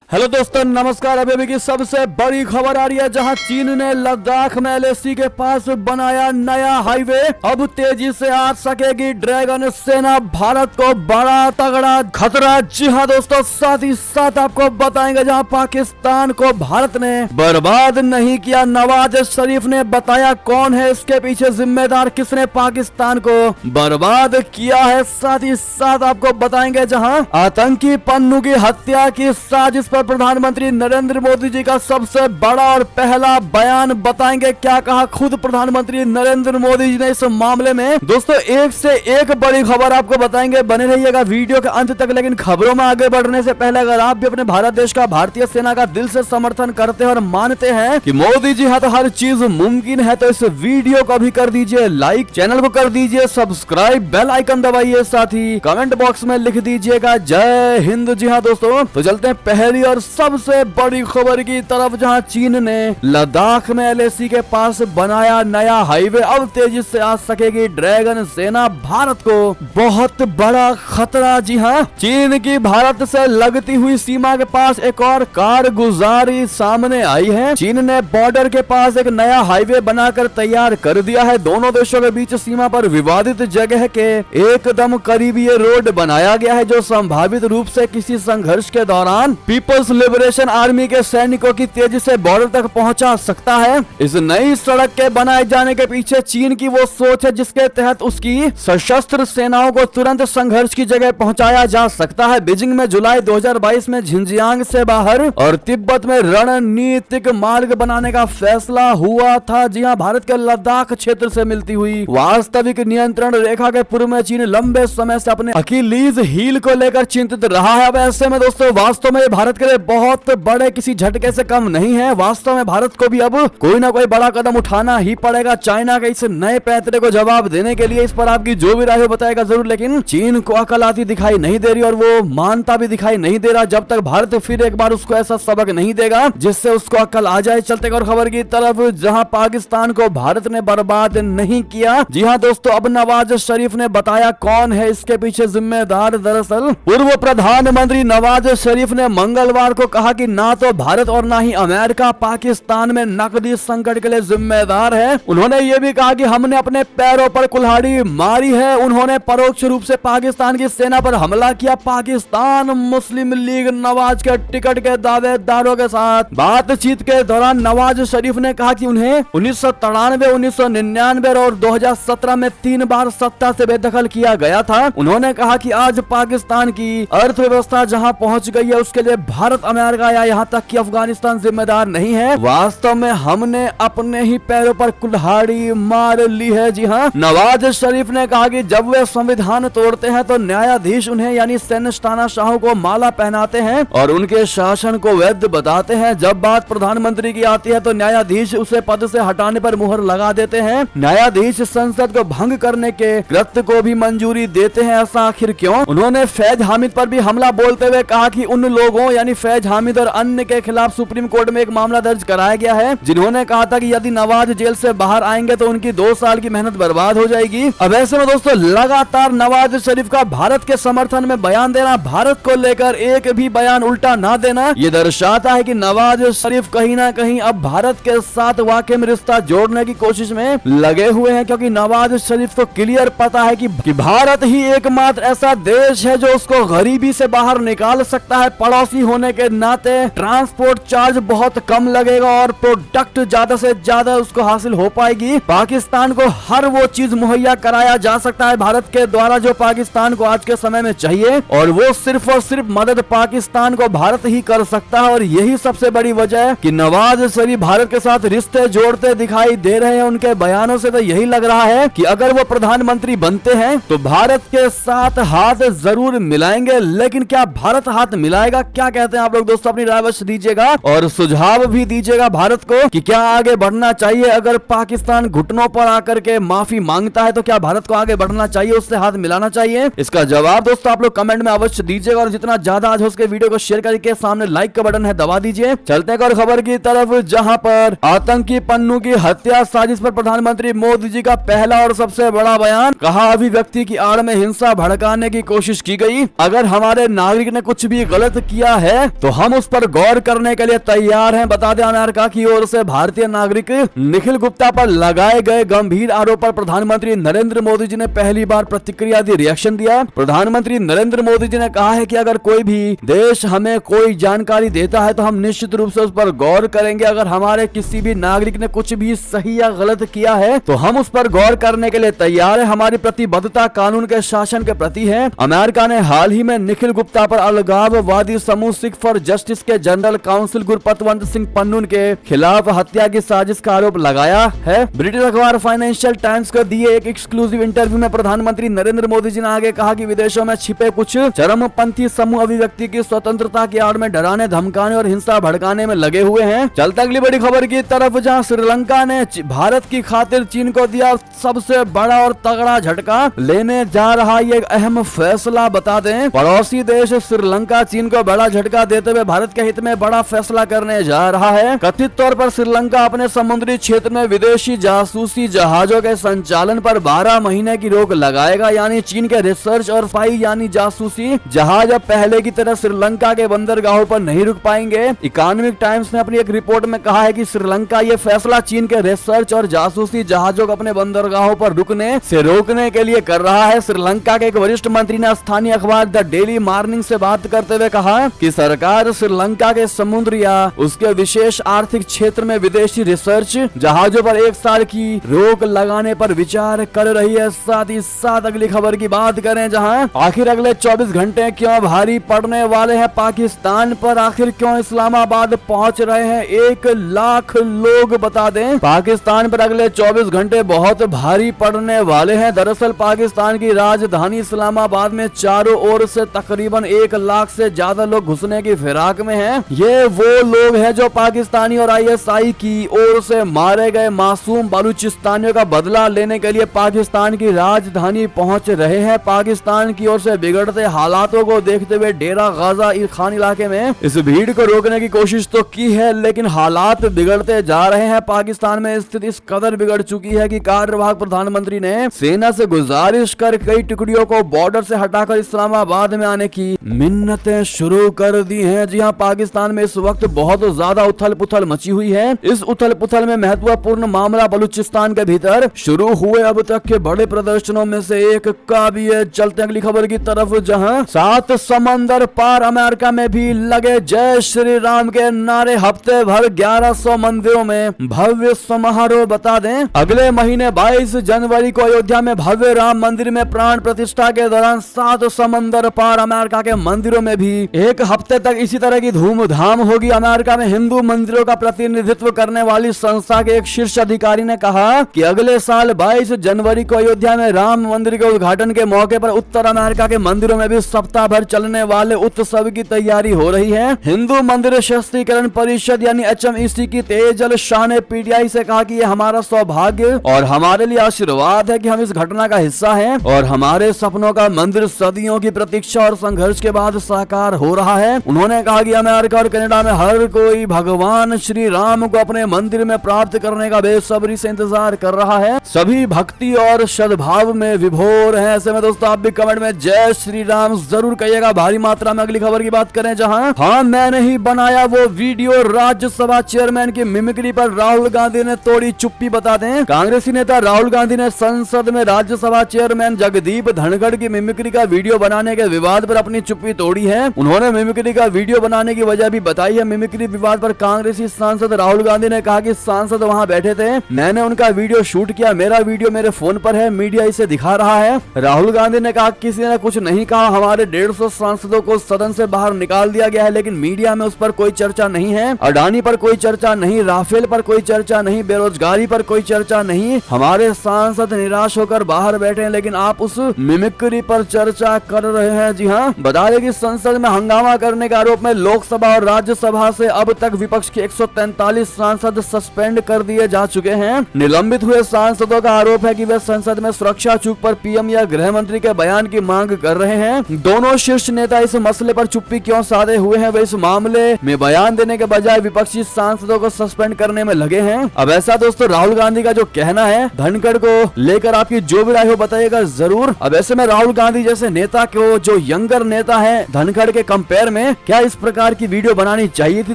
Hello दोस्तों, नमस्कार। अभी की सबसे बड़ी खबर आ रही है, जहां चीन ने लद्दाख में एलएसी के पास बनाया नया हाईवे। अब तेजी से आ सकेगी ड्रैगन सेना, भारत को बड़ा तगड़ा खतरा। जी हां दोस्तों, साथ ही साथ आपको बताएंगे जहां पाकिस्तान को भारत ने बर्बाद नहीं किया, नवाज शरीफ ने बताया कौन है इसके पीछे जिम्मेदार, किसने पाकिस्तान को बर्बाद किया है। साथ ही साथ आपको बताएंगे जहां आतंकी पन्नू की हत्या की साजिश पर प्रधानमंत्री नरेंद्र मोदी जी का सबसे बड़ा और पहला बयान। बताएंगे क्या कहा खुद प्रधानमंत्री नरेंद्र मोदी जी ने इस मामले में। दोस्तों, एक से एक बड़ी खबर आपको बताएंगे, बने रहिएगा वीडियो के अंत तक। लेकिन खबरों में आगे बढ़ने से पहले अगर आप भी अपने भारत देश का, भारतीय सेना का दिल से समर्थन करते हैं और मानते हैं कि मोदी जी है तो हर चीज मुमकिन है, तो इस वीडियो को भी कर दीजिए लाइक, चैनल को कर दीजिए सब्सक्राइब, बेल आइकन दबाइए, साथ ही कमेंट बॉक्स में लिख दीजिएगा जय हिंद। जी हाँ दोस्तों, तो चलते हैं पहली और सबसे बड़ी खबर की तरफ, जहां चीन ने लद्दाख में एलएसी के पास बनाया नया हाईवे। अब तेजी से आ सकेगी ड्रैगन सेना, भारत को बहुत बड़ा खतरा। जी हां, चीन की भारत से लगती हुई सीमा के पास एक और कारगुजारी सामने आई है। चीन ने बॉर्डर के पास एक नया हाईवे बनाकर तैयार कर दिया है। दोनों देशों के बीच सीमा पर विवादित जगह के एकदम करीब ये रोड बनाया गया है, जो संभावित रूप से किसी संघर्ष के दौरान पीपल्स लिबरेशन आर्मी के सैनिकों की तेजी से बॉर्डर तक पहुंचा सकता है। इस नई सड़क के बनाए जाने के पीछे चीन की वो सोच है जिसके तहत उसकी सशस्त्र सेनाओं को तुरंत संघर्ष की जगह पहुंचाया जा सकता है। बीजिंग में जुलाई 2022 में झिंजियांग से बाहर और तिब्बत में रणनीतिक मार्ग बनाने का फैसला हुआ था। जी हां, भारत के लद्दाख क्षेत्र से मिलती हुई वास्तविक नियंत्रण रेखा के पूर्व में चीन लंबे समय से अपने अकीलीज हील को लेकर चिंतित रहा है। अब ऐसे में दोस्तों, वास्तव में भारत के लिए बहुत बड़े किसी झटके से कम नहीं है। वास्तव में भारत को भी अब कोई ना कोई बड़ा कदम उठाना ही पड़ेगा चाइना के इस नए पैंतरे को जवाब देने के लिए। इस पर आपकी जो भी राय हो बताएगा जरूर, लेकिन चीन को अकल आती दिखाई नहीं दे रही और वो मानता भी दिखाई नहीं दे रहा जब तक भारत फिर एक बार उसको ऐसा सबक नहीं देगा जिससे उसको अकल आ जाए। चलते और खबर की तरफ, जहां पाकिस्तान को भारत ने बर्बाद नहीं किया। जी हाँ दोस्तों, अब नवाज शरीफ ने बताया कौन है इसके पीछे जिम्मेदार। दरअसल पूर्व प्रधानमंत्री नवाज शरीफ ने मंगलवार को कहा कि ना तो भारत और ना ही अमेरिका पाकिस्तान में नकदी संकट के लिए जिम्मेदार है। उन्होंने ये भी कहा कि हमने अपने पैरों पर कुल्हाड़ी मारी है। उन्होंने परोक्ष रूप से पाकिस्तान की सेना पर हमला किया। पाकिस्तान मुस्लिम लीग नवाज के टिकट के दावेदारों के साथ बातचीत के दौरान नवाज शरीफ ने कहा कि उन्हें 1993, 1999 और 2017 में 3 बार सत्ता से बेदखल किया गया था। उन्होंने कहा कि आज पाकिस्तान की अर्थव्यवस्था जहां पहुंच गई है उसके लिए भारत, अमेरिका या यहाँ तक कि अफगानिस्तान जिम्मेदार नहीं है। वास्तव में हमने अपने ही पैरों पर कुल्हाड़ी मार ली है। जी हाँ, नवाज शरीफ ने कहा कि जब वे संविधान तोड़ते हैं तो न्यायाधीश उन्हें यानी सैन्य शाहों को माला पहनाते हैं और उनके शासन को वैध बताते हैं। जब बात प्रधानमंत्री की आती है तो न्यायाधीश उसे पद से हटाने पर मुहर लगा देते हैं। न्यायाधीश संसद को भंग करने के कृत्य को भी मंजूरी देते हैं। ऐसा आखिर क्यों? उन्होंने फैज हामिद पर भी हमला बोलते हुए कहा कि उन लोगों यानी फैज हामिद और अन्य के खिलाफ सुप्रीम कोर्ट में एक मामला दर्ज कराया गया है, जिन्होंने कहा था कि यदि नवाज जेल से बाहर आएंगे तो उनकी 2 साल की मेहनत बर्बाद हो जाएगी। अब ऐसे में दोस्तों, लगातार नवाज शरीफ का भारत के समर्थन में बयान देना, भारत को लेकर एक भी बयान उल्टा ना देना, ये दर्शाता है कि नवाज शरीफ कहीं ना कहीं अब भारत के साथ वाकई में रिश्ता जोड़ने की कोशिश में लगे हुए हैं, क्योंकि नवाज शरीफ को क्लियर पता है कि भारत ही एकमात्र ऐसा देश है जो उसको गरीबी से बाहर निकाल सकता है। पड़ोसी होने के नाते ट्रांसपोर्ट चार्ज बहुत कम लगेगा और प्रोडक्ट ज्यादा से ज्यादा उसको हासिल हो पाएगी। पाकिस्तान को हर वो चीज मुहैया कराया जा सकता है भारत के द्वारा जो पाकिस्तान को आज के समय में चाहिए, और वो सिर्फ और सिर्फ मदद पाकिस्तान को भारत ही कर सकता है। और यही सबसे बड़ी वजह है कि नवाज शरीफ भारत के साथ रिश्ते जोड़ते दिखाई दे रहे हैं। उनके बयानों से तो यही लग रहा है कि अगर वो प्रधानमंत्री बनते हैं तो भारत के साथ हाथ जरूर मिलाएंगे। लेकिन क्या भारत हाथ मिलाएगा? क्या कहते हैं आप लोग दोस्तों? अपनी राय अवश्य दीजिएगा और सुझाव भी दीजिएगा भारत को कि क्या आगे बढ़ना चाहिए। अगर पाकिस्तान घुटनों पर आकर के माफी मांगता है तो क्या भारत को आगे बढ़ना चाहिए, उससे हाथ मिलाना चाहिए? इसका जवाब दोस्तों आप लोग कमेंट में अवश्य दीजिएगा और जितना ज्यादा आज हो उसके वीडियो को शेयर करके सामने लाइक का बटन है दबा दीजिए। चलते हैं और खबर की तरफ, जहां पर आतंकी पन्नू की हत्या साजिश पर प्रधानमंत्री मोदी जी का पहला और सबसे बड़ा बयान। कहा, अभिव्यक्ति की आड़ में हिंसा भड़काने की कोशिश की गई। अगर हमारे नागरिक ने कुछ भी गलत किया है है तो हम उस पर गौर करने के लिए तैयार हैं। बता दें अमेरिका की ओर से भारतीय नागरिक निखिल गुप्ता पर लगाए गए गंभीर आरोप पर प्रधानमंत्री नरेंद्र मोदी जी ने पहली बार प्रतिक्रिया दी, रिएक्शन दिया। प्रधानमंत्री नरेंद्र मोदी जी ने कहा है कि अगर कोई भी देश हमें कोई जानकारी देता है तो हम निश्चित रूप से उस पर गौर करेंगे। अगर हमारे किसी भी नागरिक ने कुछ भी सही या गलत किया है तो हम उस पर गौर करने के लिए तैयार है। हमारी प्रतिबद्धता कानून के शासन के प्रति है। अमेरिका ने हाल ही में निखिल गुप्ता पर अलगाववादी समूह सिख फॉर जस्टिस के जनरल काउंसिल गुरपतवंत सिंह पन्नून के खिलाफ हत्या की साजिश का आरोप लगाया है। ब्रिटिश अखबार फाइनेंशियल टाइम्स को दिए एक एक्सक्लूसिव इंटरव्यू में प्रधानमंत्री नरेंद्र मोदी जी ने आगे कहा कि विदेशों में छिपे कुछ चरमपंथी समूह अभिव्यक्ति की स्वतंत्रता की आड़ में डराने, धमकाने और हिंसा भड़काने में लगे हुए हैं। चलते अगली बड़ी खबर की तरफ, जहां श्रीलंका ने भारत की खातिर चीन को दिया सबसे बड़ा और तगड़ा झटका, लेने जा रहा ये अहम फैसला। बता दें पड़ोसी देश श्रीलंका चीन को बड़ा झटका देते हुए भारत के हित में बड़ा फैसला करने जा रहा है। कथित तौर पर श्रीलंका अपने समुद्री क्षेत्र में विदेशी जासूसी जहाजों के संचालन पर 12 महीने की रोक लगाएगा। यानी चीन के रिसर्च और स्पाई यानी जासूसी जहाज अब पहले की तरह श्रीलंका के बंदरगाहों पर नहीं रुक पाएंगे। इकोनॉमिक टाइम्स ने अपनी एक रिपोर्ट में कहा है कि श्रीलंका ये फैसला चीन के रिसर्च और जासूसी जहाजों को अपने बंदरगाहों पर रुकने से रोकने के लिए कर रहा है। श्रीलंका के एक वरिष्ठ मंत्री ने स्थानीय अखबार द डेली मॉर्निंग से बात करते हुए कहा कि सरकार श्रीलंका के समुद्र या उसके विशेष आर्थिक क्षेत्र में विदेशी रिसर्च जहाजों पर 1 साल की रोक लगाने पर विचार कर रही है। साथ ही साथ अगली खबर की बात करें, जहां आखिर अगले 24 घंटे क्यों भारी पड़ने वाले हैं पाकिस्तान पर, आखिर क्यों इस्लामाबाद पहुंच रहे हैं 1 लाख लोग। बता दें पाकिस्तान पर अगले 24 घंटे बहुत भारी पड़ने वाले हैं। दरअसल पाकिस्तान की राजधानी इस्लामाबाद में चारों ओर से तकरीबन 1 लाख से ज्यादा लोग घुसने की फिराक में हैं। ये वो लोग हैं जो पाकिस्तानी और ISI की ओर से मारे गए मासूम बलूचिस्तानियों का बदला लेने के लिए पाकिस्तान की राजधानी पहुंच रहे हैं। पाकिस्तान की ओर से बिगड़ते हालातों को देखते हुए डेरा गाजा खान इलाके में इस भीड़ को रोकने की कोशिश तो की है, लेकिन हालात बिगड़ते जा रहे हैं। पाकिस्तान में स्थिति इस कदर बिगड़ चुकी है कि कार्यवाहक प्रधानमंत्री ने सेना से गुजारिश कर कई टुकड़ियों को बॉर्डर से हटाकर इस्लामाबाद में आने की मिन्नतें शुरू कर दी हैं। जी हां, पाकिस्तान में इस वक्त बहुत ज्यादा उथल पुथल मची हुई है। इस उथल पुथल में महत्वपूर्ण मामला बलूचिस्तान के भीतर शुरू हुए अब तक के बड़े प्रदर्शनों में से एक का भी है। चलते अगली खबर की तरफ, जहां 7 समंदर पार अमेरिका में भी लगे जय श्री राम के नारे। हफ्ते भर 1100 मंदिरों में भव्य समारोह। बता दें अगले महीने 22 जनवरी को अयोध्या में भव्य राम मंदिर में प्राण प्रतिष्ठा के दौरान 7 समंदर पार अमेरिका के मंदिरों में भी 1 हफ्ते तक इसी तरह की धूमधाम होगी। अमेरिका में हिंदू मंदिरों का प्रतिनिधित्व करने वाली संस्था के एक शीर्ष अधिकारी ने कहा कि अगले साल 22 जनवरी को अयोध्या में राम मंदिर के उद्घाटन के मौके पर उत्तर अमेरिका के मंदिरों में भी सप्ताह भर चलने वाले उत्सव की तैयारी हो रही है। हिंदू मंदिर सशक्तिकरण परिषद यानी HMEC की तेजल शाह ने PTI से कहा कि ये हमारा सौभाग्य और हमारे लिए आशीर्वाद है कि हम इस घटना का हिस्सा हैं और हमारे सपनों का मंदिर सदियों की प्रतीक्षा और संघर्ष के बाद साकार हो रहा है। उन्होंने कहा कि अमेरिका और कनाडा में हर कोई भगवान श्री राम को अपने मंदिर में प्राप्त करने का बेसब्री से इंतजार कर रहा है। सभी भक्ति और सद्भाव में विभोर हैं। ऐसे में दोस्तों आप भी कमेंट में जय श्री राम जरूर कहिएगा भारी मात्रा में। अगली खबर की बात करें, जहां हाँ मैंने ही बनाया वो वीडियो, राज्यसभा चेयरमैन की मिमिक्री पर राहुल गांधी ने तोड़ी चुप्पी। बता दें कांग्रेसी नेता राहुल गांधी ने संसद में राज्यसभा चेयरमैन जगदीप धनखड़ की मिमिक्री का वीडियो बनाने के विवाद पर अपनी चुप्पी तोड़ी है। उन्होंने मिमिक्री का वीडियो बनाने की वजह भी बताई है। मिमिक्री विवाद पर कांग्रेसी सांसद राहुल गांधी ने कहा कि सांसद वहां बैठे थे, मैंने उनका वीडियो शूट किया, मेरा वीडियो मेरे फोन पर है, मीडिया इसे दिखा रहा है। राहुल गांधी ने कहा किसी ने कुछ नहीं कहा, हमारे 150 सांसदों को सदन से बाहर निकाल दिया गया है, लेकिन मीडिया में उस पर कोई चर्चा नहीं है। अडानी पर कोई चर्चा नहीं, राफेल पर कोई चर्चा नहीं, बेरोजगारी पर कोई चर्चा नहीं। हमारे सांसद निराश होकर बाहर बैठे हैं, लेकिन आप उस मिमिक्री पर चर्चा कर रहे हैं। जी हाँ, बता दें कि संसद में हंगामा करने के आरोप में लोकसभा और राज्यसभा से अब तक विपक्ष के 143 सांसद सस्पेंड कर दिए जा चुके हैं। निलंबित हुए सांसदों का आरोप है कि वे संसद में सुरक्षा चूक पर PM या गृह मंत्री के बयान की मांग कर रहे हैं। दोनों शीर्ष नेता इस मसले पर चुप्पी क्यों साधे हुए हैं, वे इस मामले में बयान देने के बजाय विपक्षी सांसदों को सस्पेंड करने में लगे हैं। अब ऐसा दोस्तों राहुल गांधी का जो कहना है धनखड़ को लेकर आपकी जो भी राय हो बताइएगा जरूर। अब ऐसे में राहुल गांधी जैसे नेता को जो यंगर नेता है धनखड़ के कंपेयर में, हैं, क्या इस प्रकार की वीडियो बनानी चाहिए थी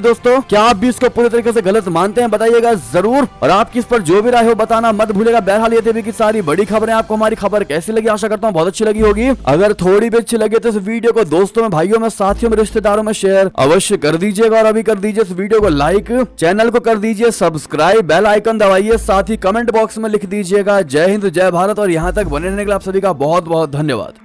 दोस्तों? क्या आप भी इसको पूरी तरीके से गलत मानते हैं? बताइएगा जरूर। और आपकी इस पर जो भी राय हो बताना मत भूलेगा। बहरहाल ये थे की सारी बड़ी खबरें। आपको हमारी खबर कैसी लगी? आशा करता हूँ बहुत अच्छी लगी होगी। अगर थोड़ी भी अच्छी लगे तो इस वीडियो को दोस्तों में, भाइयों में, साथियों में, रिश्तेदारों में शेयर अवश्य कर दीजिएगा। और अभी कर दीजिए इस वीडियो को लाइक, चैनल को कर दीजिए सब्सक्राइब, बेल आइकन दबाइए, साथ ही कमेंट बॉक्स में लिख दीजिएगा जय हिंद जय भारत। और यहाँ तक बने रहने के लिए आप सभी का बहुत बहुत धन्यवाद।